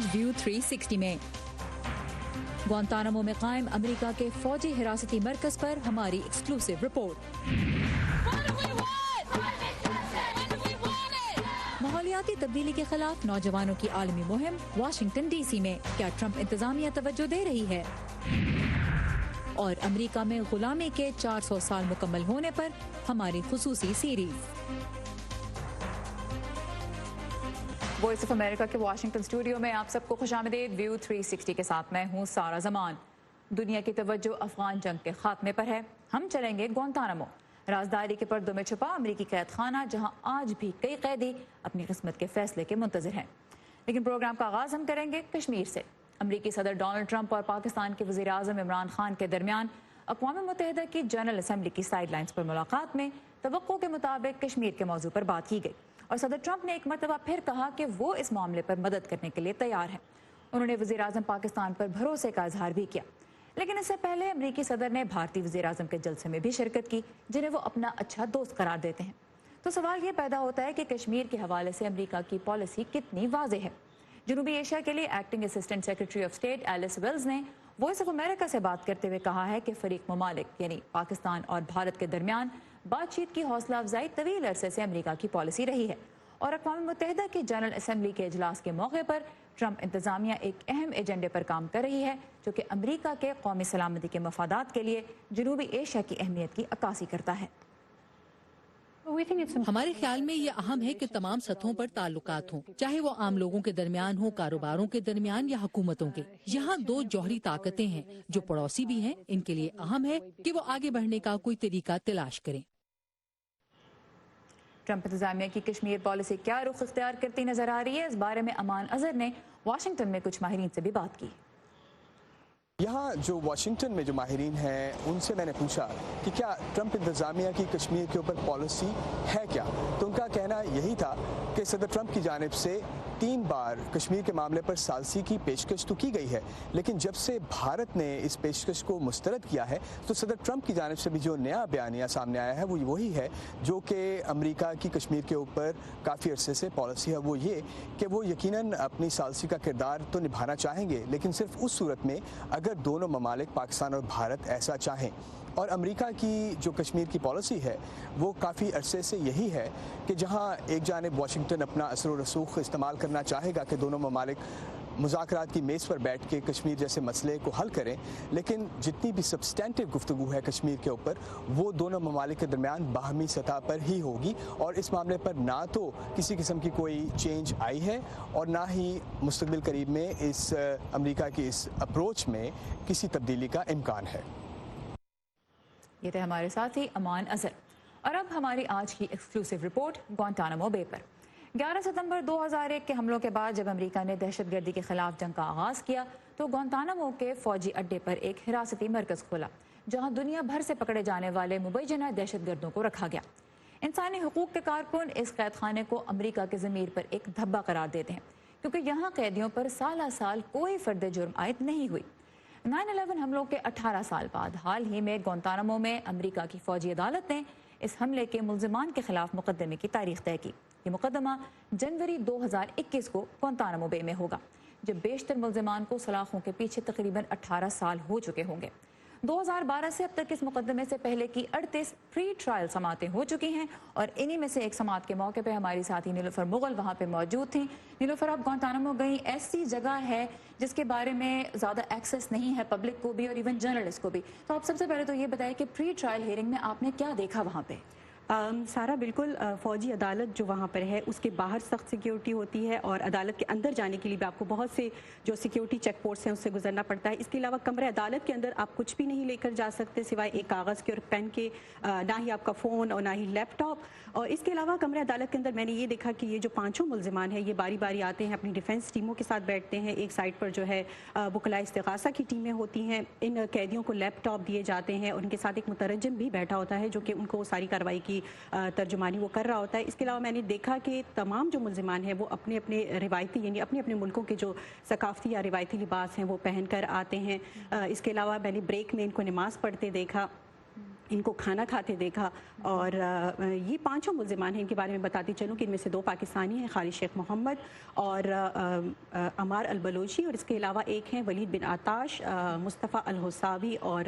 View 360 में। Guantanamo में कायम अमेरिका के फौजी हिरासती मरकज पर हमारी एक्सक्लूसिव रिपोर्ट। माहौलियाती तब्दीली के खिलाफ नौजवानों की आलमी मुहिम वाशिंगटन DC में, क्या ट्रंप इंतजामिया तवज्जो दे रही है? और अमेरिका में गुलामी के 400 साल मुकम्मल होने पर हमारी खुसूसी सीरीज। वॉइस ऑफ अमेरिका के वाशिंगटन स्टूडियो में आप सबको खुशामदीद। व्यू 360 के साथ मैं हूँ सारा जमान। दुनिया की तवज्जो अफगान जंग के खात्मे पर है। हम चलेंगे ग्वांतानामो, राजदारी के पर्दों में छुपा अमरीकी कैद खाना, जहाँ आज भी कई कैदी अपनी किस्मत के फैसले के मुंतजर हैं। लेकिन प्रोग्राम का आगाज हम करेंगे कश्मीर से। अमरीकी सदर डोनाल्ड ट्रंप और पाकिस्तान के वज़ीर आज़म इमरान खान के दरमियान अक़वाम मुत्तहिदा की जनरल असम्बली की साइडलाइंस पर मुलाकात में तवक्को के मुताबिक कश्मीर के मौजू पर बात की गई और सदर ट्रंप ने एक मरतबा फिर कहा कि वो इस मामले पर मदद करने के लिए तैयार हैं। उन्होंने वज़ीर आज़म पाकिस्तान पर भरोसे का इजहार भी किया। लेकिन इससे पहले अमरीकी सदर ने भारतीय वज़ीर आज़म के जलसे में भी शिरकत की, जिन्हें वो अपना अच्छा दोस्त करार देते हैं। तो सवाल ये पैदा होता है कि कश्मीर के हवाले से अमरीका की पॉलिसी कितनी वाज़ेह है। जनूबी एशिया के लिए acting assistant secretary of state Alice Wells ने वॉइस ऑफ अमेरिका से बात करते हुए कहा है कि फरीक ममालिक यानी पाकिस्तान और भारत के दरमियान बातचीत की हौसला अफजाई तवील अरसे से अमरीका की पॉलिसी रही है और अक़वाम मुत्तहिदा की जनरल असम्बली के इजलास के मौके पर ट्रंप इंतजामिया एक अहम एजेंडे पर काम कर रही है, जो कि अमरीका के कौमी सलामती के मफादात के लिए जनूबी एशिया की अहमियत की अक्कासी करता है। हमारे ख्याल में ये अहम है कि तमाम सतहों पर ताल्लुकात हों, चाहे वो आम लोगों के दरमियान हो, कारोबारों के दरमियान या हुकूमतों के। यहाँ दो जौहरी ताकतें हैं जो पड़ोसी भी हैं। इनके लिए अहम है कि वो आगे बढ़ने का कोई तरीका तलाश करें। ट्रंप इंतजामिया की कश्मीर पॉलिसी क्या रुख इख्तियार करती नजर आ रही है, इस बारे में अमान अजहर ने वाशिंगटन में कुछ माहिरीन से भी बात की। यहाँ जो वाशिंगटन में जो माहिरीन हैं उनसे मैंने पूछा कि क्या ट्रंप इंतजामिया की कश्मीर के ऊपर पॉलिसी है क्या, तो उनका कहना यही था कि सदर ट्रंप की जानिब से 3 बार कश्मीर के मामले पर सालसी की पेशकश तो की गई है, लेकिन जब से भारत ने इस पेशकश को मुस्तरद किया है तो सदर ट्रंप की जानिब से भी जो नया बयानिया सामने आया है वो वही है जो कि अमेरिका की कश्मीर के ऊपर काफ़ी अरसे से पॉलिसी है। वो ये कि वो यकीनन अपनी सालसी का किरदार तो निभाना चाहेंगे, लेकिन सिर्फ उस सूरत में अगर दोनों ममालिक पाकिस्तान और भारत ऐसा चाहें। और अमेरिका की जो कश्मीर की पॉलिसी है वो काफ़ी अरसे से यही है कि जहाँ एक जानिब वाशिंगटन अपना असर व रसूख इस्तेमाल करना चाहेगा कि दोनों ममालिक मुज़ाकरात की मेज़ पर बैठ के कश्मीर जैसे मसले को हल करें, लेकिन जितनी भी सब्सटेंटिव गुफ्तगू है कश्मीर के ऊपर वो दोनों ममालिक के दरमियान बाहमी सतह पर ही होगी। और इस मामले पर ना तो किसी किस्म की कोई चेंज आई है और ना ही मुस्तक़बिल करीब में इस अमेरिका की इस अप्रोच में किसी तब्दीली का इम्कान है। ये थे हमारे साथी अमान अजहर। और अब हमारी आज की एक्सक्लूसिव रिपोर्ट ग्वांतानामो बे पर। 11 सितंबर 2001 के हमलों के बाद जब अमेरिका ने दहशतगर्दी के खिलाफ जंग का आगाज किया तो ग्वांतानामो के फौजी अड्डे पर एक हिरासती मरकज खोला, जहां दुनिया भर से पकड़े जाने वाले मुबैजना दहशतगर्दों को रखा गया। इंसानी हुकूक के कारकुन इस कैद खाने को अमेरिका के ज़मीर पर एक धब्बा करार देते हैं, क्योंकि यहाँ कैदियों पर साल साल कोई फर्द जुर्म आयद नहीं हुई। 9/11 हमलों के 18 साल बाद हाल ही में ग्वांतानामो में अमेरिका की फौजी अदालत ने इस हमले के मुल्जिमान के खिलाफ मुकदमे की तारीख तय की। ये मुकदमा जनवरी 2021 को ग्वांतानामो बे में होगा, जब बेशतर मुल्जिमान को सलाखों के पीछे तकरीबन 18 साल हो चुके होंगे। 2012 से अब तक इस मुकदमे से पहले की 38 प्री ट्रायल समातें हो चुकी हैं और इन्हीं में से एक समात के मौके पे हमारी साथी नीलूफर मुगल वहाँ पे मौजूद थी। नीलूफर, आप ग्वांतानामो गई, ऐसी जगह है जिसके बारे में ज़्यादा एक्सेस नहीं है पब्लिक को भी और इवन जर्नलिस्ट को भी, तो आप सबसे पहले तो ये बताएं कि प्री ट्रायल हियरिंग में आपने क्या देखा वहाँ पे? सारा बिल्कुल फ़ौजी अदालत जो वहाँ पर है उसके बाहर सख्त सिक्योरिटी होती है और अदालत के अंदर जाने के लिए भी आपको बहुत से जो सिक्योरिटी चेक पोस्ट हैं उससे गुजरना पड़ता है। इसके अलावा कमरे अदालत के अंदर आप कुछ भी नहीं लेकर जा सकते सिवाय एक कागज़ के और पेन के, ना ही आपका फ़ोन और ना ही लैपटॉप। और इसके अलावा कमरे अदालत के अंदर मैंने ये देखा कि ये जो 5 मुल्जिमान हैं ये बारी बारी आते हैं, अपनी डिफेंस टीमों के साथ बैठते हैं। एक साइड पर जो है वकला इस्तिगासा की टीमें होती हैं, इन कैदियों को लैपटॉप दिए जाते हैं और उनके साथ एक मुतरजम भी बैठा होता है जो कि उनको सारी कार्रवाई की तर्जुमानी वो कर रहा होता है। इसके अलावा मैंने देखा कि तमाम जो मुल्जिमान हैं वो अपने अपने रिवायती यानी अपने अपने मुल्कों के जो सकाफती या रिवायती लिबास हैं वो पहन कर आते हैं। इसके अलावा मैंने ब्रेक में इनको नमाज़ पढ़ते देखा। इनको खाना खाते देखा। और ये 5 मुल्ज़िमान हैं, इनके बारे में बताती चलूँ कि इनमें से 2 पाकिस्तानी हैं, खालिद शेख मोहम्मद और अमार अल बलोची, और इसके अलावा एक हैं वलीद बिन आताश, मुस्तफ़ा अल हुसावी और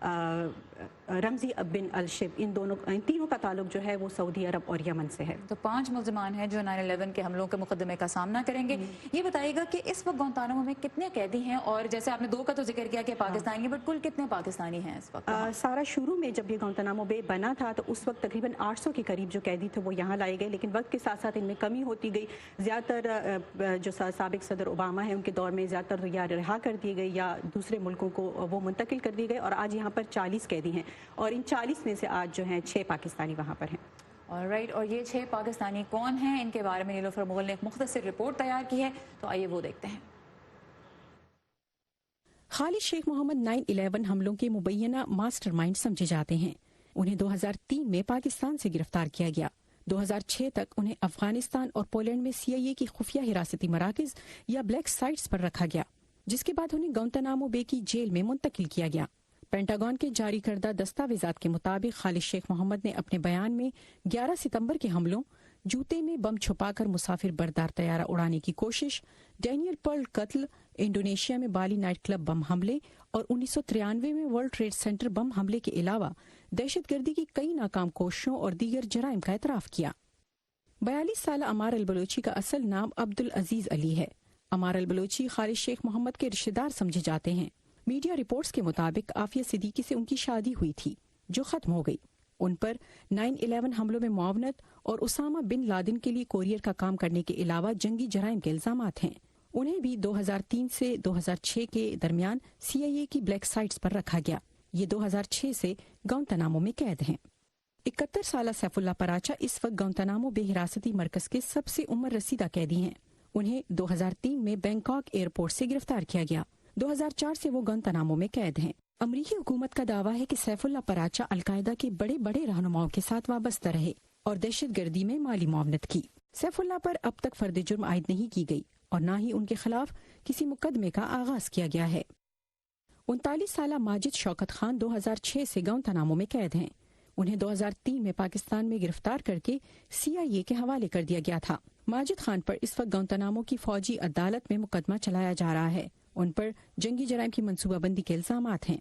रमज़ी बिन अल शिब। इन तीनों का ताल्लुक जो है वो सऊदी अरब और यमन से है। तो 5 मुल्ज़िमान हैं जो 9/11 के हमलों के मुकदमे का सामना करेंगे। ये बताइएगा कि इस वक्त गुआंतानामो में कितने कैदी हैं, और जैसे आपने 2 का तो जिक्र किया कि पाकिस्तानी, बट कुल कितने पाकिस्तानी हैं इस वक्त? सारा शुरू में जब ये गुआंतानामो बे बना था तो उस वक्त तकरीबन 800 के करीब जो कैदी थे वो यहाँ लाए गए, लेकिन वक्त के साथ साथ इनमें कमी होती गई। ज़्यादातर जो साबिक सदर ओबामा है उनके दौर में ज़्यादातर या रिहा कर दिए गए या दूसरे मुल्कों को वो मुंतकिल कर दिए गए, और आज यहाँ पर 40 कैदी हैं, और इन 40 में से आज जो हैं 6 पाकिस्तानी वहाँ पर हैं। ऑलराइट, और ये 6 पाकिस्तानी कौन हैं, इनके बारे में नीलोफर मुगल ने एक मुख्तसर रिपोर्ट तैयार की है, तो आइए वो देखते हैं। खालिद शेख मोहम्मद 9/11 हमलों के मुबैना मास्टरमाइंड समझे जाते हैं। उन्हें 2003 में पाकिस्तान से गिरफ्तार किया गया। 2006 तक उन्हें अफगानिस्तान और पोलैंड में CIA की खुफिया हिरासती मराकज या ब्लैक साइट्स पर रखा गया, जिसके बाद उन्हें गुआंतानामो बे की जेल में मुंतकिल किया गया। पेंटागन के जारी करदा दस्तावेजात के मुताबिक खालिद शेख मोहम्मद ने अपने बयान में 11 सितंबर के हमलों, जूते में बम छुपाकर मुसाफिर बरदार तैयारा उड़ाने की कोशिश, डैनियल पर्ल कत्ल, इंडोनेशिया में बाली नाइट क्लब बम हमले और 1993 में वर्ल्ड ट्रेड सेंटर बम हमले के अलावा दहशतगर्दी की कई नाकाम कोशिशों और दीगर जराइम का एतराफ़ किया। 42 साल अमार अल बलोची का असल नाम अब्दुल अजीज अली है। अमार अल बलोची खालिद शेख मोहम्मद के रिश्तेदार समझे जाते हैं। मीडिया रिपोर्ट्स के मुताबिक आफिया सिद्दीकी से उनकी शादी हुई थी, जो खत्म हो गई। उन पर 9/11 हमलों में मुआवनत और उसामा बिन लादेन के लिए कोरियर का काम करने के अलावा जंगी जराइम के इल्जामात हैं। उन्हें भी 2003 से 2006 के दरमियान CIA की ब्लैक साइट्स पर रखा गया। ये 2006 से गुआंतानामो में कैद हैं। 71 साल सैफुल्लाह पराचा इस वक्त गुआंतानामो बे हिरासती मरकज के सबसे उम्र रसीदा कैदी हैं। उन्हें 2003 में बैंकॉक एयरपोर्ट से गिरफ्तार किया गया। 2004 से वो गुआंतानामो में कैद हैं। अमरीकी हुकूमत का दावा है कि सैफुल्लाह पराचा अलकायदा के बड़े बड़े रहनुमाओं के साथ वाबस्ता रहे और दहशतगर्दी में माली मुआवनत की। सैफुल्लाह पर अब तक फर्द जुर्म आयद नहीं की गई और न ही उनके खिलाफ किसी मुकदमे का आगाज किया गया है। 39 साल माजिद शौकत खान 2006 से गुआंतानामो में कैद हैं। उन्हें 2003 में पाकिस्तान में गिरफ्तार करके CIA के हवाले कर दिया गया था। माजिद खान पर इस वक्त गुआंतानामो की फौजी अदालत में मुकदमा चलाया जा रहा है। उन पर जंगी जराइम की मनसूबाबंदी के इल्जामात हैं,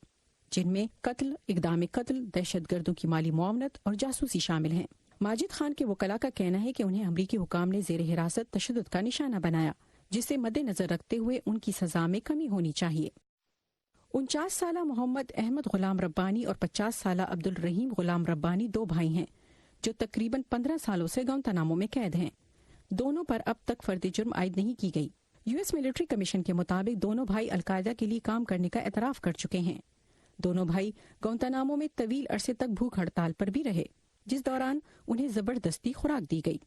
जिनमें कत्ल, इक़दाम कत्ल, दहशतगर्दों की माली मुआवनत और जासूसी शामिल हैं। माजिद खान के वकला का कहना है कि उन्हें अमरीकी हुकाम ने जेर हिरासत तशद्दुद का निशाना बनाया, जिसे मद्देनजर रखते हुए उनकी सजा में कमी होनी चाहिए। 49 साल मोहम्मद अहमद गुलाम रब्बानी और 50 साल अब्दुल रहीम गुलाम रब्बानी 2 भाई हैं, जो तकरीबन 15 सालों से गुआंतानामो में कैद हैं। दोनों पर अब तक फर्द जुर्म आयद नहीं की गई। US मिलिट्री कमीशन के मुताबिक दोनों भाई अलकायदा के लिए काम करने का एतराफ़ कर चुके हैं। दोनों भाई गुआंतानामो में तवील अरसे तक भूख हड़ताल पर भी रहे, जिस दौरान उन्हें जबरदस्ती खुराक दी गई।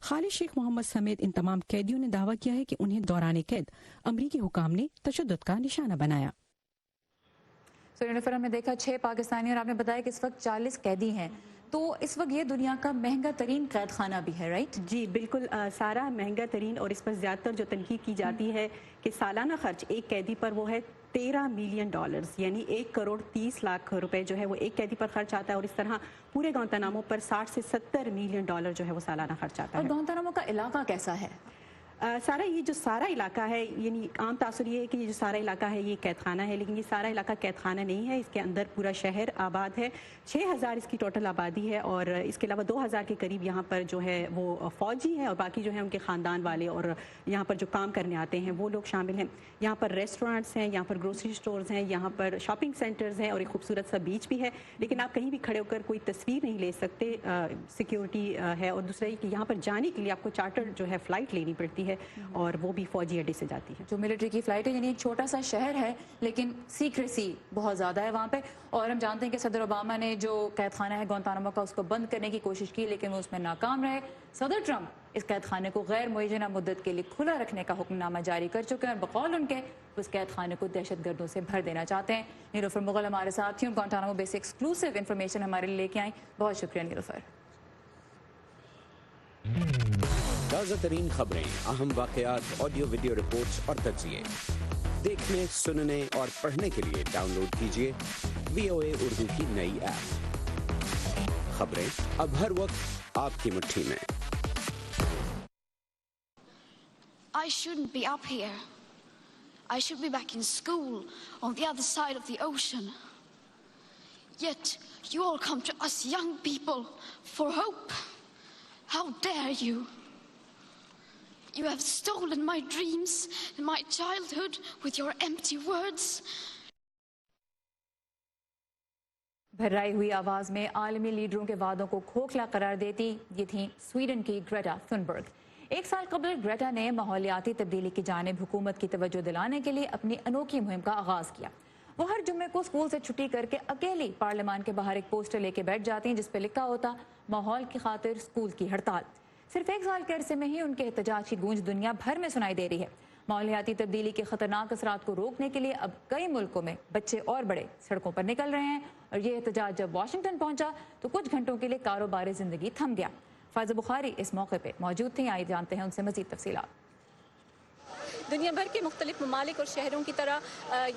खालिद शेख मोहम्मद समेत इन तमाम कैदियों ने दावा किया है कि उन्हें दौरान कैद अमरीकी हुकाम ने तशद्दुद का निशाना बनाया। नीलोफर, हमने देखा 6 पाकिस्तानी और आपने बताया कि इस वक्त 40 कैदी हैं, तो इस वक्त ये दुनिया का महंगा तरीन कैद खाना भी है, राइट? जी बिल्कुल, सारा महंगा तरीन, और इस पर ज़्यादातर जो तनकीद की जाती है कि सालाना खर्च एक कैदी पर वो है $13 मिलियन, यानी 1 करोड़ 30 लाख रुपए जो है वो एक कैदी पर खर्च आता है, और इस तरह पूरे गुआंतानामो पर $60 से $70 मिलियन जो है वो सालाना खर्च आता है। और गुआंतानामो का इलाका कैसा है? सारा ये जो सारा इलाका है, यानी आम तासुर ये है कि ये जो सारा इलाका है ये कैद खाना है, लेकिन ये सारा इलाका कैद खाना नहीं है। इसके अंदर पूरा शहर आबाद है। 6000 इसकी टोटल आबादी है, और इसके अलावा 2000 के करीब यहाँ पर जो है वो फ़ौजी हैं, और बाकी जो है उनके ख़ानदान वाले और यहाँ पर जो काम करने आते हैं वो लोग शामिल हैं। यहाँ पर रेस्टोरेंट्स हैं, यहाँ पर ग्रोसरी स्टोर्स हैं, यहाँ पर शॉपिंग सेंटर्स हैं, और एक खूबसूरत सा बीच भी है, लेकिन आप कहीं भी खड़े होकर कोई तस्वीर नहीं ले सकते, सिक्योरिटी है। और दूसरा ये कि यहाँ पर जाने के लिए आपको चार्टर जो है फ़्लाइट लेनी पड़ती है, और वो भी फौजी अड्डे से जाती है। जो मिलिट्री की फ्लाइट है, यानी एक छोटा सा शहर है, लेकिन सीक्रेसी बहुत ज़्यादा है वहाँ पे। और हम जानते हैं कि सदर ओबामा ने जो कैद खाना है गुआंतानामो का, उसको बंद करने की कोशिश की, लेकिन वो उसमें नाकाम रहे। सदर ट्रंप इस कैद खाने को गैर मुअय्यना मुद्दत के लिए खुला रखने का हुक्मनामा जारी कर चुके हैं, और बकौल उनके उस कैद खाने को दहशतगर्दों से भर देना चाहते हैं। नीलोफर मुगल हमारे साथ थी, गुआंतानामो बेस एक्सक्लूसिव इन्फॉर्मेशन हमारे लिए लेके आई। बहुत शुक्रिया नीलोफर। ताज़ा तरीन खबरें, अहम वाक़यात, ऑडियो वीडियो रिपोर्ट्स और तज्ज़िये देखने, सुनने और पढ़ने के लिए डाउनलोड कीजिए VOA اردو کی نئی ایپ، خبریں اب ہر وقت آپ کی مٹھی میں۔ I shouldn't be up here. I should be back in school on the other side of the ocean. Yet you all come to us young people for hope. How dare you? You have stolen my dreams and my childhood with your empty words. بھرائی ہوئی آواز میں عالمی لیڈروں کے وعدوں کو کھوکھلا قرار دیتی یہ تھیں سویڈن کی گریٹا تھنبرگ۔ ایک سال قبل گریٹا نے ماحولیاتی تبدیلی کی جانب حکومت کی توجہ دلانے کے لیے اپنی انوکھی مہم کا آغاز کیا۔ وہ ہر جمعے کو اسکول سے چھٹی کر کے اکیلی پارلیمان کے باہر ایک پوسٹر لے کے بیٹھ جاتی ہیں جس پہ لکھا ہوتا ماحول کی خاطر اسکول کی ہڑتال۔ صرف ایک سال کے عرصے میں ہی ان کے احتجاج کی گونج دنیا بھر میں سنائی دے رہی ہے۔ ماحولیاتی تبدیلی کے خطرناک اثرات کو روکنے کے لیے اب کئی ملکوں میں بچے اور بڑے سڑکوں پر نکل رہے ہیں، اور یہ احتجاج جب واشنگٹن پہنچا تو کچھ گھنٹوں کے لیے کاروبار زندگی تھم گیا۔ فائزہ بخاری اس موقع پہ موجود تھیں، آئیے جانتے ہیں ان سے مزید تفصیلات۔ دنیا بھر کے مختلف ممالک اور شہروں کی طرح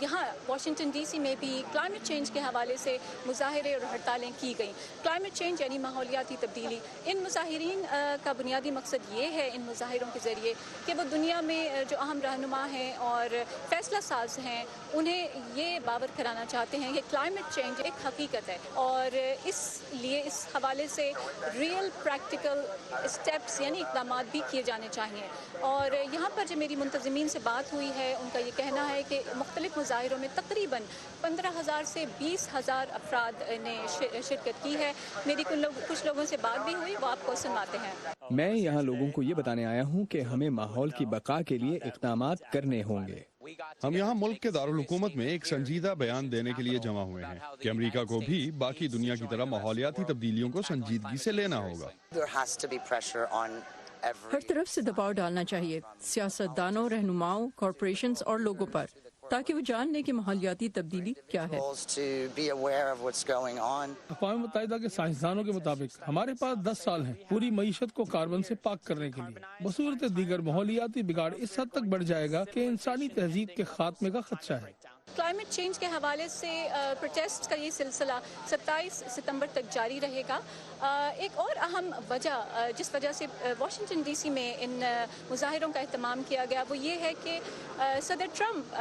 یہاں واشنگٹن ڈی سی میں بھی کلائمیٹ چینج کے حوالے سے مظاہرے اور ہڑتالیں کی گئیں۔ کلائمیٹ چینج یعنی ماحولیاتی تبدیلی، ان مظاہرین کا بنیادی مقصد یہ ہے ان مظاہروں کے ذریعے کہ وہ دنیا میں جو اہم رہنما ہیں اور فیصلہ ساز ہیں انہیں یہ باور کرانا چاہتے ہیں کہ کلائمیٹ چینج ایک حقیقت ہے، اور اس لیے اس حوالے سے ریئل پریکٹیکل اسٹیپس یعنی اقدامات بھی کیے جانے چاہیے۔ اور یہاں پر جو میری منتظمین سے بات ہوئی ہے ان کا یہ کہنا ہے کہ مختلف مظاہروں میں تقریباً 15,000 سے 20,000 افراد نے شرکت کی ہے۔ میری کچھ لوگوں سے بات بھی ہوئی، وہ آپ کو سناتے ہیں۔ میں یہاں لوگوں کو یہ بتانے آیا ہوں کہ ہمیں ماحول کی بقا کے لیے اقدامات کرنے ہوں گے۔ ہم یہاں ملک کے دارالحکومت میں ایک سنجیدہ بیان دینے کے لیے جمع ہوئے ہیں کہ امریکہ کو بھی باقی دنیا کی طرح ماحولیاتی تبدیلیوں کو سنجیدگی سے لینا ہوگا۔ ہر طرف سے دباؤ ڈالنا چاہیے سیاست دانوں، رہنماؤں، کارپوریشنز اور لوگوں پر، تاکہ وہ جان لیں کہ ماحولیاتی تبدیلی کیا ہے۔ اقوام متحدہ کے سائنسدانوں کے مطابق ہمارے پاس 10 سال ہیں پوری معیشت کو کاربن سے پاک کرنے کے لیے۔ بصورت دیگر ماحولیاتی بگاڑ اس حد تک بڑھ جائے گا کہ انسانی تہذیب کے خاتمے کا خدشہ ہے۔ کلائمیٹ چینج کے حوالے سے پروٹیسٹ کا یہ سلسلہ 27 ستمبر تک جاری رہے گا۔ ایک اور اہم وجہ جس وجہ سے واشنگٹن ڈی سی میں ان مظاہروں کا اہتمام کیا گیا وہ یہ ہے کہ صدر ٹرمپ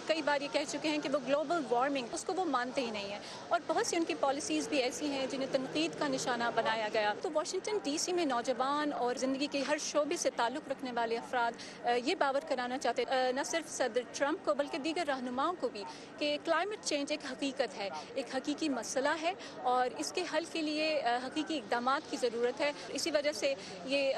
کئی بار یہ کہہ چکے ہیں کہ وہ گلوبل وارمنگ اس کو وہ مانتے ہی نہیں ہیں، اور بہت سی ان کی پالیسیز بھی ایسی ہیں جنہیں تنقید کا نشانہ بنایا گیا۔ تو واشنگٹن ڈی سی میں نوجوان اور زندگی کے ہر شعبے سے تعلق رکھنے والے افراد یہ باور کرانا چاہتے نہ صرف صدر ٹرمپ کو بلکہ دیگر رہنماؤں کو بھی کہ کلائمیٹ چینج ایک حقیقت ہے، ایک حقیقی مسئلہ ہے، اور اس کے حل کے لیے حقیقی اقدامات کی ضرورت ہے۔ اسی وجہ سے یہ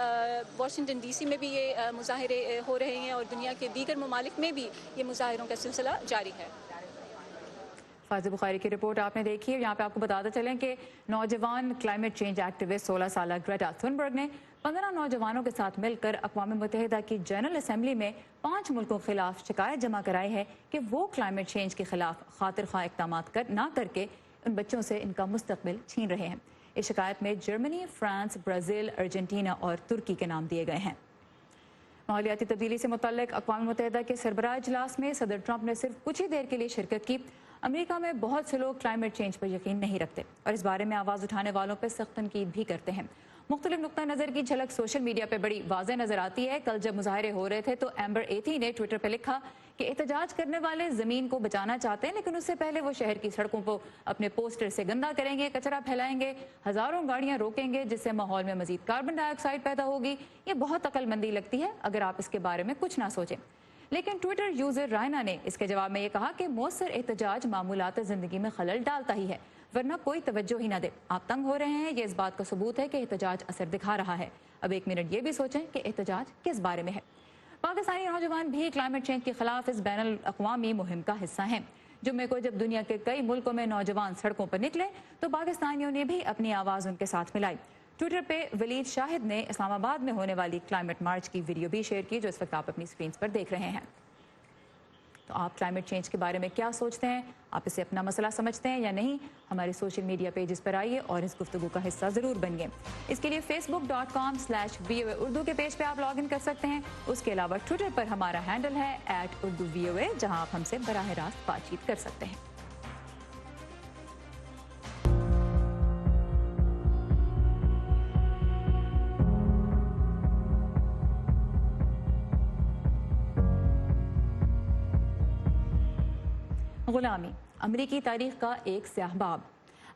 واشنگٹن ڈی سی میں بھی یہ مظاہرے ہو رہے ہیں، اور دنیا کے دیگر ممالک میں بھی یہ مظاہروں کا سلسلہ جاری ہے۔ فائزہ بخاری کی رپورٹ آپ نے دیکھی، اور یہاں پہ آپ کو بتاتے چلیں کہ نوجوان کلائمیٹ چینج ایکٹیوسٹ 16 سالہ گریٹا تھنبرگ نے 15 نوجوانوں کے ساتھ مل کر اقوام متحدہ کی جنرل اسمبلی میں 5 ملکوں کے خلاف شکایت جمع کرائی ہے کہ وہ کلائمیٹ چینج کے خلاف خاطر خواہ اقدامات نہ کر کے ان بچوں سے ان کا مستقبل چھین رہے ہیں۔ اس شکایت میں جرمنی، فرانس، برازیل، ارجنٹینا اور ترکی کے نام دیے گئے ہیں۔ ماحولیاتی تبدیلی سے متعلق اقوام متحدہ کے سربراہ اجلاس میں صدر ٹرمپ نے صرف کچھ ہی دیر کے لیے شرکت کی۔ امریکہ میں بہت سے لوگ کلائمیٹ چینج پر یقین نہیں رکھتے اور اس بارے میں آواز اٹھانے والوں پر سخت تنقید بھی کرتے ہیں۔ مختلف نقطہ نظر کی جھلک سوشل میڈیا پہ بڑی واضح نظر آتی ہے۔ کل جب مظاہرے ہو رہے تھے تو ایمبر ایتھی نے ٹویٹر پہ لکھا کہ احتجاج کرنے والے زمین کو بچانا چاہتے ہیں، لیکن اس سے پہلے وہ شہر کی سڑکوں کو اپنے پوسٹر سے گندا کریں گے، کچرا پھیلائیں گے، ہزاروں گاڑیاں روکیں گے، جس سے ماحول میں مزید کاربن ڈائی آکسائڈ پیدا ہوگی۔ یہ بہت عقل مندی لگتی ہے اگر آپ اس کے بارے میں کچھ نہ سوچیں۔ لیکن ٹویٹر یوزر رائنا نے اس کے جواب میں یہ کہا کہ مؤثر احتجاج معمولات زندگی میں خلل ڈالتا ہی ہے، ورنہ کوئی توجہ ہی نہ دے۔ آپ تنگ ہو رہے ہیں، یہ اس بات کا ثبوت ہے کہ احتجاج اثر دکھا رہا ہے۔ اب ایک منٹ یہ بھی سوچیں کہ احتجاج کس بارے میں ہے۔ پاکستانی نوجوان بھی کلائمیٹ چینج کے خلاف اس بین الاقوامی مہم کا حصہ ہیں۔ جمعے کو جب دنیا کے کئی ملکوں میں نوجوان سڑکوں پر نکلے تو پاکستانیوں نے بھی اپنی آواز ان کے ساتھ ملائی۔ ٹویٹر پہ ولید شاہد نے اسلام آباد میں ہونے والی کلائمیٹ مارچ کی ویڈیو بھی شیئر کی، جو اس وقت آپ اپنی اسکرینز پر دیکھ رہے ہیں۔ تو آپ کلائمیٹ چینج کے بارے میں کیا سوچتے ہیں؟ آپ اسے اپنا مسئلہ سمجھتے ہیں یا نہیں؟ ہمارے سوشل میڈیا پیجز پر آئیے اور اس گفتگو کا حصہ ضرور بنیے۔ اس کے لیے facebook.com/VOA اردو کے پیج پہ آپ لاگ ان کر سکتے ہیں۔ اس کے علاوہ ٹویٹر پر ہمارا ہینڈل ہے @urduvoa، جہاں آپ ہم سے براہ راست بات چیت کر سکتے ہیں۔ गुलामी अमरीकी तारीख का एक स्याह बाब।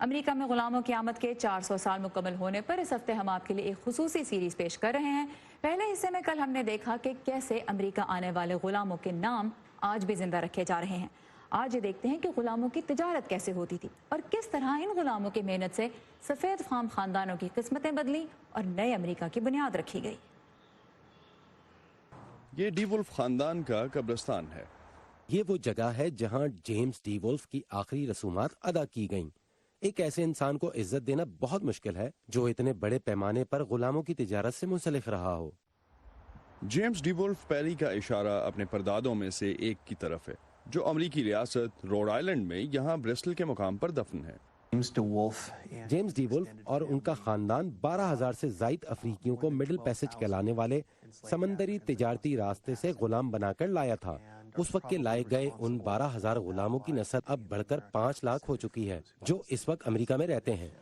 अमरीका में गुलामों की आमद के 400 साल मुकम्मल होने पर इस हफ्ते हम आपके लिए एक खुसूसी सीरीज पेश कर रहे हैं। पहले हिस्से में कल हमने देखा कि कैसे अमरीका आने वाले गुलामों के नाम आज भी जिंदा रखे जा रहे हैं। आज ये देखते हैं कि गुलामों की तिजारत कैसे होती थी और किस तरह इन गुलामों की मेहनत से सफ़ेद फार्म खानदानों की किस्मतें बदली और नए अमरीका की बुनियाद रखी गई। ये डी वुल्फ खानदान का कब्रिस्तान है। ये वो जगह है जहां जेम्स डी वुल्फ की आखिरी रसूमात अदा की गईं। एक ऐसे इंसान को इज्जत देना बहुत मुश्किल है जो इतने बड़े पैमाने पर गुलामों की तिजारत से मुंसलिक रहा हो। जेम्स डी वुल्फ पैरी का इशारा अपने परदादों में से एक की तरफ है, जो अमरीकी रियासत रोड आइलैंड में यहाँ ब्रिस्टल के मुकाम पर दफन है। जेम्स डी वुल्फ और उनका खानदान 12,000 से जायद अफ्रीकियों को मिडिल पैसेज कहलाने वाले समंदरी तिजारती रास्ते से गुलाम बनाकर लाया था। उस वक्त के लाए गए उन 12,000 गुलामों की नस्ल अब बढ़कर 5 लाख हो चुकी है, जो इस वक्त अमेरिका में रहते हैं।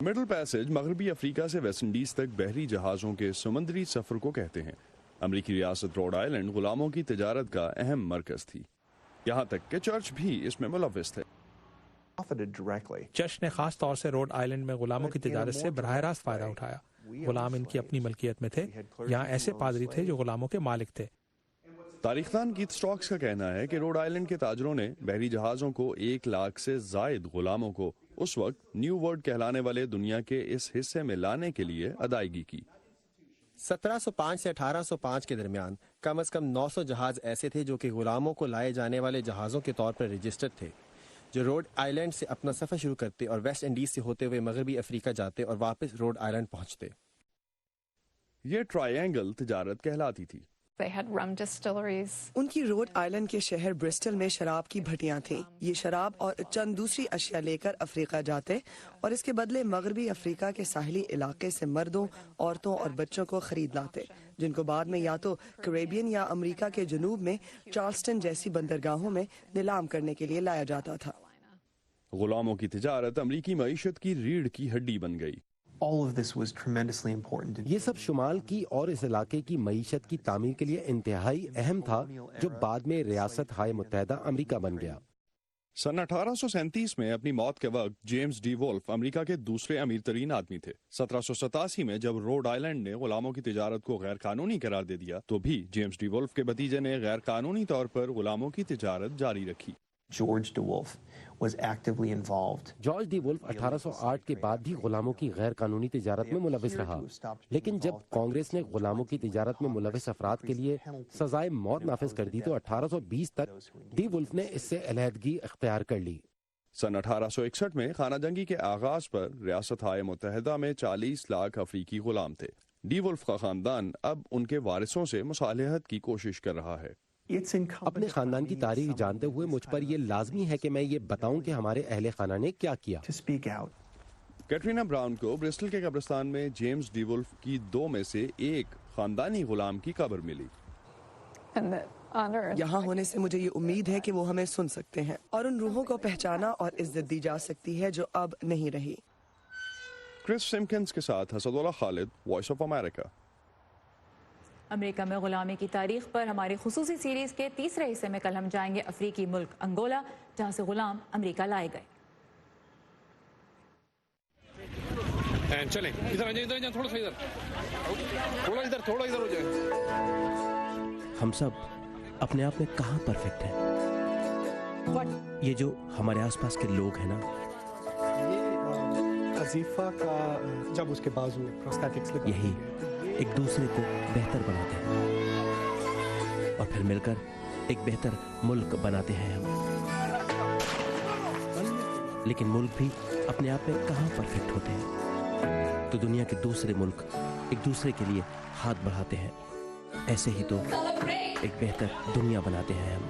मिडिल पैसेज मगरबी अफ्रीका से वेस्ट इंडीज तक बहरी जहाजों के समुद्री सफर को कहते हैं। अमरीकी रियासत रोड आइलैंड गुलामों की तिजारत का अहम मरकज थी, यहाँ तक कि चर्च भी इसमें मुलव्विस थे। चर्च ने खास तौर से रोड आइलैंड में गुलामों की तिजारत से बराह रास्त फायदा उठाया। गुलाम इनकी अपनी मलकियत में थे। यहाँ ऐसे पादरी थे जो गुलामों के मालिक थे। तारीखदान कीथ स्टॉक्स का कहना है कि रोड आइलैंड के ताजरों ने बहरी जहाजों को 1 लाख से जायद गुलामों को उस वक्त न्यू वर्ल्ड कहलाने वाले दुनिया के इस हिस्से में लाने के लिए अदायगी की। 1705 से 1805 के दरमियान कम से कम 900 जहाज ऐसे थे जो कि गुलामों को लाए जाने वाले जहाज़ों के तौर पर रजिस्टर्ड थे, जो रोड आइलैंड से अपना सफ़र शुरू करते और वेस्ट इंडीज से होते हुए मगरबी अफ्रीका जाते और वापस रोड आइलैंड पहुंचते। ये ट्रायंगल तिजारत कहलाती थी। उनकी रोड आइलैंड के शहर ब्रिस्टल में शराब की भट्टियां थीं। ये शराब और चंद दूसरी अशिया लेकर अफ्रीका जाते और इसके बदले मगरबी अफ्रीका के साहिली इलाके से मर्दों, औरतों और बच्चों को खरीद लाते, जिनको बाद में या तो कैरेबियन या अमेरिका के जनूब में चार्ल्सटन जैसी बंदरगाहों में नीलाम करने के लिए लाया जाता था। गुलामों की तिजारत अमरीकी मईशत की रीढ़ की हड्डी बन गई। ये सब शुमाल की और इस इलाके की मईशत की तामीर के लिए इंतहाई अहम था, जो बाद में रियासत हाय मुत्तहदा अमरीका बन गया। सन 1837 में अपनी मौत के वक्त जेम्स डी वुल्फ अमेरिका के दूसरे अमीर तरीन आदमी थे। 1787 में जब रोड आइलैंड ने गुलामों की तिजारत को गैर कानूनी करार दे दिया, तो भी जेम्स डी वुल्फ के भतीजे ने गैर कानूनी तौर पर गुलामों की तिजारत जारी रखी। जॉर्ज डी वुल्फ 1808 के बाद भी गुलामों की गैर कानूनी तिजारत में मुलविस रहा, लेकिन जब कांग्रेस ने गुलामों की तिजारत में मुलविस अफराद के लिए सजाए मौत नाफिज कर दी, तो 1820 तक डी वुल्फ ने इससे अलहदगी इख्तियार कर ली। सन 1861 में खाना जंगी के आगाज पर रियासत हाय मुत्तहदा में 40 लाख अफ्रीकी गुलाम थे। डी वुल्फ का खानदान अब उनके वारिसों से मुसालहत की कोशिश कर रहा है। अपने खानदान की तारीख जानते हुए मुझ पर ये लाजमी है कि मैं ये बताऊं कि हमारे अहले खाना ने क्या किया। कैटरीना ब्राउन को ब्रिस्टल के कब्रिस्तान में जेम्स डी वुल्फ की 2 में से एक खानदानी गुलाम की कब्र मिली। यहाँ होने से मुझे ये उम्मीद है कि वो हमें सुन सकते हैं और उन रूहों को पहचाना और इज्जत दी जा सकती है जो अब नहीं रही। क्रिस सिम्किंस के साथ Hasadullah Khalid, voice of America. America में गुलामी की तारीख पर हमारी खुसूसी सीरीज के तीसरे हिस्से में कल हम जाएंगे अफ्रीकी मुल्क अंगोला, जहां से गुलाम अमेरिका लाए गए। चलें, इधर आ जाए, इधर थोड़ा सा इधर हो जाए। हम सब अपने आप में कहाँ परफेक्ट हैं? ये जो हमारे आसपास के लोग हैं ना, अजीफा का जब उसके बाजू प्रोस्थेटिक्स लगा, यही एक दूसरे को बेहतर बनाते हैं और फिर मिलकर एक बेहतर मुल्क बनाते हैं हम। लेकिन मुल्क भी अपने आप में कहाँ परफेक्ट होते हैं? तो दुनिया के दूसरे मुल्क एक दूसरे के लिए हाथ बढ़ाते हैं। ऐसे ही तो एक बेहतर दुनिया बनाते हैं हम।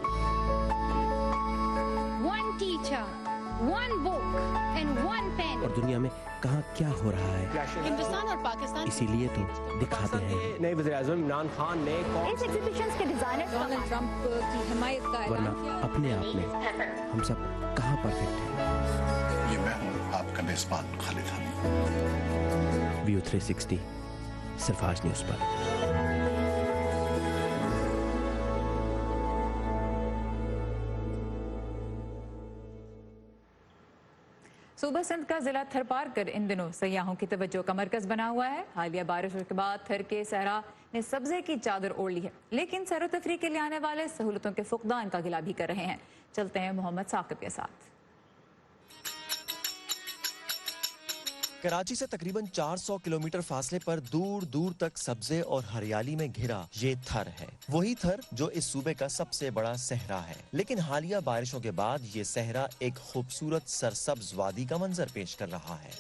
One teacher, one book and one pen. और दुनिया में कहाँ क्या हो रहा है, हिंदुस्तान और पाकिस्तान इसीलिए तो दिखाते हैं। नए वज़ीर-ए-आज़म इमरान खान ने इस एग्जीबिशंस के डिजाइनर डोनाल्ड ट्रंप की हिमायत का वरना अपने आप में हम सब कहाँ परफेक्ट हैं। ये मैं हूँ आपका मेजबान खालिद हमीद। व्यू 360 सिर्फ आज न्यूज़ पर। सूबा सिंध का जिला थरपारकर इन दिनों सयाहों की तवज्जो का मरकज बना हुआ है। हालिया बारिशों के बाद थर के सहरा ने सब्जे की चादर ओढ़ ली है, लेकिन सैर तफरी के लिए आने वाले सहूलतों के फुकदान का गिला भी कर रहे हैं। चलते हैं मोहम्मद साकिब के साथ। कराची से तकरीबन 400 किलोमीटर फासले पर दूर दूर तक सब्जे और हरियाली में घिरा ये थर है, वही थर जो इस सूबे का सबसे बड़ा सहरा है। लेकिन हालिया बारिशों के बाद ये सहरा एक खूबसूरत सरसब्ज वादी का मंजर पेश कर रहा है।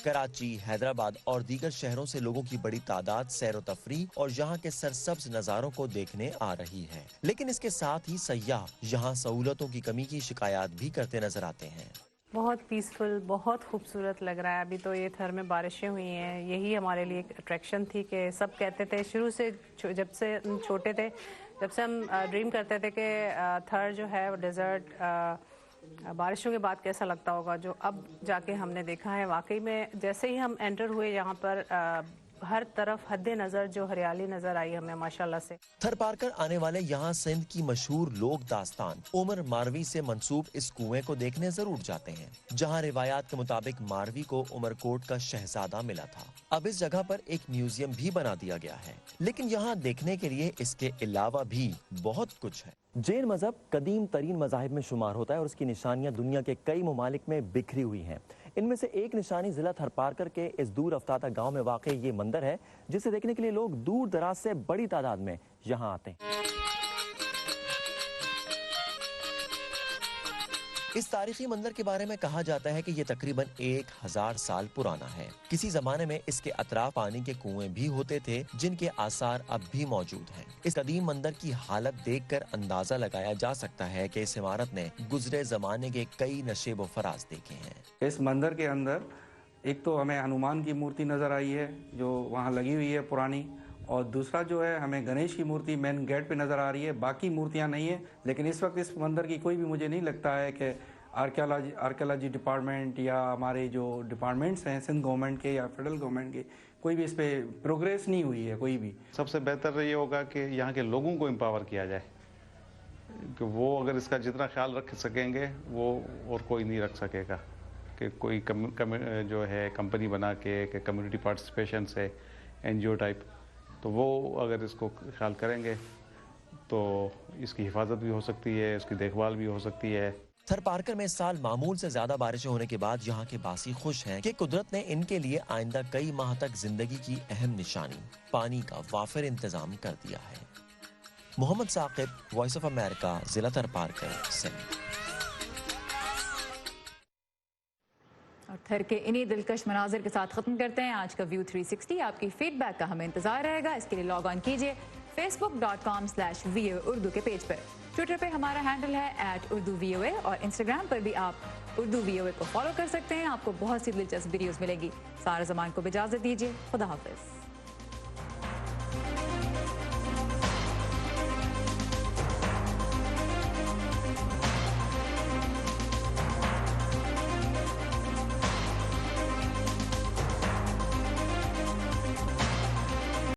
कराची, हैदराबाद और दीगर शहरों से लोगों की बड़ी तादाद सैर व तफरी और यहाँ के सरसब्ज नज़ारों को देखने आ रही है। लेकिन इसके साथ ही सयाह यहाँ सहूलतों की कमी की शिकायत भी करते नजर आते हैं। बहुत पीसफुल, बहुत खूबसूरत लग रहा है। अभी तो ये थर में बारिशें हुई हैं, यही हमारे लिए एक अट्रैक्शन थी कि सब कहते थे शुरू से, जब से हम छोटे थे, जब से हम ड्रीम करते थे कि थर जो है वो डेजर्ट बारिशों के बाद कैसा लगता होगा, जो अब जाके हमने देखा है। वाकई में जैसे ही हम एंटर हुए यहाँ पर हर तरफ हद नज़र जो हरियाली नजर आई हमें माशाल्लाह से। थर पार कर आने वाले यहाँ सिंध की मशहूर लोक दास्तान उमर मारवी से मंसूब इस कुएं को देखने जरूर जाते हैं, जहाँ रिवायात के मुताबिक मारवी को उमरकोट का शहजादा मिला था। अब इस जगह पर एक म्यूजियम भी बना दिया गया है, लेकिन यहाँ देखने के लिए इसके अलावा भी बहुत कुछ है। जैन मजहब कदीम तरीन मजाहिब में शुमार होता है और उसकी निशानियां दुनिया के कई ममालिक में बिखरी हुई हैं। इनमें से एक निशानी जिला थरपारकर के इस दूर अफ्ताता गांव में वाक़ ये मंदिर है, जिसे देखने के लिए लोग दूर दराज से बड़ी तादाद में यहाँ आते हैं। इस तारीखी मंदिर के बारे में कहा जाता है कि ये तकरीबन 1000 साल पुराना है। किसी जमाने में इसके अतराफ पानी के कुएं भी होते थे, जिनके आसार अब भी मौजूद हैं। इस कदीम मंदिर की हालत देखकर अंदाजा लगाया जा सकता है कि इस इमारत ने गुजरे जमाने के कई नशेब व फराज देखे हैं। इस मंदिर के अंदर एक तो हमें हनुमान की मूर्ति नजर आई है जो वहाँ लगी हुई है पुरानी, और दूसरा जो है हमें गणेश की मूर्ति मेन गेट पे नज़र आ रही है। बाकी मूर्तियाँ नहीं है, लेकिन इस वक्त इस मंदिर की कोई भी मुझे नहीं लगता है कि आर्कियोलॉजी डिपार्टमेंट या हमारे जो डिपार्टमेंट्स हैं सिंध गवर्नमेंट के या फेडरल गवर्नमेंट के, कोई भी इस पे प्रोग्रेस नहीं हुई है कोई भी। सबसे बेहतर ये होगा कि यहाँ के लोगों को एम्पावर किया जाए, कि वो अगर इसका जितना ख्याल रख सकेंगे वो और कोई नहीं रख सकेगा। कि कोई जो है कंपनी बना के कम्युनिटी पार्टिसिपेशन से NGO टाइप, तो वो अगर इसको ख्याल करेंगे तो इसकी हिफाजत भी हो सकती है, इसकी देखभाल भी हो सकती है। थर पारकर में इस साल मामूल से ज्यादा बारिशें होने के बाद यहाँ के बासी खुश हैं कि कुदरत ने इनके लिए आइंदा कई माह तक जिंदगी की अहम निशानी पानी का वाफिर इंतजाम कर दिया है। Mohammad Saqib, voice of America, जिला थर पारकर, सिंध। और थर के इन्हीं दिलकश मनाजिर के साथ खत्म करते हैं आज का व्यू 360। आपकी फीडबैक का हमें इंतजार रहेगा। इसके लिए लॉग ऑन कीजिए facebook.com/VOA उर्दू के पेज पर। ट्विटर पे हमारा हैंडल है @UrduVOA और इंस्टाग्राम पर भी आप उर्दू VOA को फॉलो कर सकते हैं। आपको बहुत सी दिलचस्प वीडियोस मिलेगी। सारा ज़मान को इजाज़त दीजिए। खुदा हाफिज़।